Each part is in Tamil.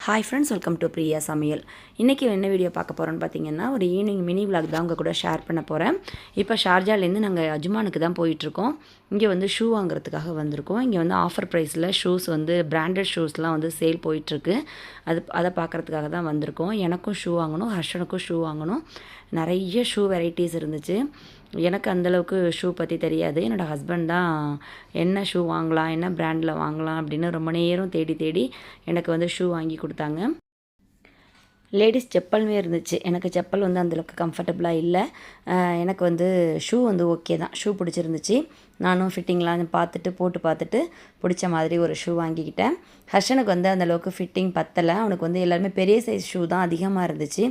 Hi friends, welcome to Priya சமையல். இன்றைக்கி என்ன வீடியோ பார்க்க போகிறோன்னு பார்த்தீங்கன்னா, ஒரு ஈவினிங் மினி விலாக் தான் உங்கள் கூட ஷேர் பண்ண போகிறேன். இப்போ ஷார்ஜாலேருந்து நாங்கள் அஜ்மானுக்கு தான் போயிட்டுருக்கோம். இங்கே வந்து ஷூ வாங்குறதுக்காக வந்திருக்கோம். இங்கே வந்து ஆஃபர் ப்ரைஸில் ஷூஸ் வந்து பிராண்டட் ஷூஸ்லாம் வந்து சேல் போயிட்டுருக்கு. அதை பார்க்குறதுக்காக தான் வந்திருக்கோம். எனக்கும் ஷூ வாங்கணும், ஹர்ஷனுக்கும் ஷூ வாங்கணும். நிறைய ஷூ வெரைட்டிஸ் இருந்துச்சு. எனக்கு அந்தளவுக்கு ஷூ பற்றி தெரியாது. என்னோடய ஹஸ்பண்ட் தான் என்ன ஷூ வாங்கலாம், என்ன பிராண்டில் வாங்கலாம் அப்படின்னு ரொம்ப நேரம் தேடி எனக்கு வந்து ஷூ வாங்கி கொடுத்தாங்க. லேடிஸ் செப்பலுமே இருந்துச்சு. எனக்கு செப்பல் வந்து அந்தளவுக்கு கம்ஃபர்டபுளாக இல்லை. எனக்கு வந்து ஷூ வந்து ஓகே தான், ஷூ பிடிச்சிருந்துச்சு. நானும் ஃபிட்டிங்லாம் போட்டு பார்த்துட்டு பிடிச்ச மாதிரி ஒரு ஷூ வாங்கிக்கிட்டேன். ஹர்ஷனுக்கு வந்து அந்தளவுக்கு ஃபிட்டிங் பத்தலை. அவனுக்கு வந்து எல்லாருமே பெரிய சைஸ் ஷூ தான் அதிகமாக இருந்துச்சு.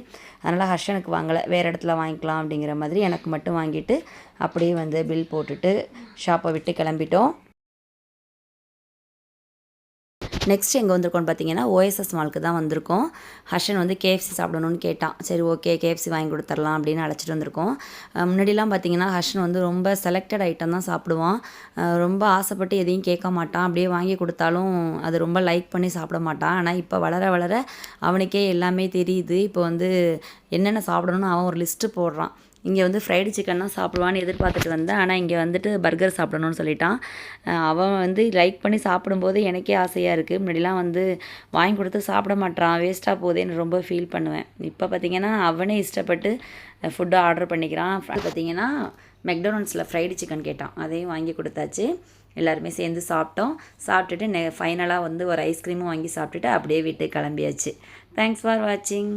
அதனால் ஹர்ஷனுக்கு வாங்கலை, வேறு இடத்துல வாங்கிக்கலாம் அப்படிங்கிற மாதிரி எனக்கு மட்டும் வாங்கிட்டு அப்படியே வந்து பில் போட்டுட்டு ஷாப்பை விட்டு கிளம்பிட்டோம். நெக்ஸ்ட் எங்கே வந்திருக்கோன்னு பார்த்தீங்கன்னா, ஓஎஸ்எஸ் மாலுக்கு தான் வந்திருக்கோம். ஹர்ஷன் வந்து கேஎஃப்சி சாப்பிடணும்னு கேட்டான். சரி ஓகே, கேஎஃப்சி வாங்கி கொடுத்துர்லாம் அப்படின்னு அழைச்சிட்டு வந்திருக்கோம். முன்னாடிலாம் பார்த்தீங்கன்னா ஹர்ஷன் வந்து ரொம்ப செலக்டட் ஐட்டம் தான் சாப்பிடுவான். ரொம்ப ஆசைப்பட்டு எதையும் கேட்க மாட்டான். அப்படியே வாங்கி கொடுத்தாலும் அது ரொம்ப லைக் பண்ணி சாப்பிட மாட்டான். ஆனால் இப்போ வளர வளர அவனுக்கே எல்லாமே தெரியுது. இப்போ வந்து என்னென்ன சாப்பிடணும்னு அவன் ஒரு லிஸ்ட்டு போடுறான். இங்கே வந்து ஃப்ரைடு சிக்கன் தான் சாப்பிடுவான்னு எதிர்பார்த்துட்டு வந்தேன். ஆனால் இங்கே வந்துட்டு பர்கர் சாப்பிடணும்னு சொல்லிட்டான். அவன் வந்து லைக் பண்ணி சாப்பிடும்போது எனக்கே ஆசையாக இருக்குது. முன்னாடிலாம் வந்து வாங்கி கொடுத்து சாப்பிட மாட்டான், வேஸ்ட்டாக போகுதேன்னு ரொம்ப ஃபீல் பண்ணுவேன். இப்போ பார்த்திங்கன்னா அவனே இஷ்டப்பட்டு ஃபுட்டு ஆர்டர் பண்ணிக்கிறான். பார்த்திங்கன்னா மெக்டொனால்ட்ஸில் ஃப்ரைடு சிக்கன் கேட்டான், அதையும் வாங்கி கொடுத்தாச்சு. எல்லாருமே சேர்ந்து சாப்பிட்டோம். சாப்பிட்டுட்டு ஃபைனலாக வந்து ஒரு ஐஸ்கிரீமும் வாங்கி சாப்பிட்டுட்டு அப்படியே வீட்டுக்கு கிளம்பியாச்சு. தேங்க்ஸ் ஃபார் வாட்சிங்.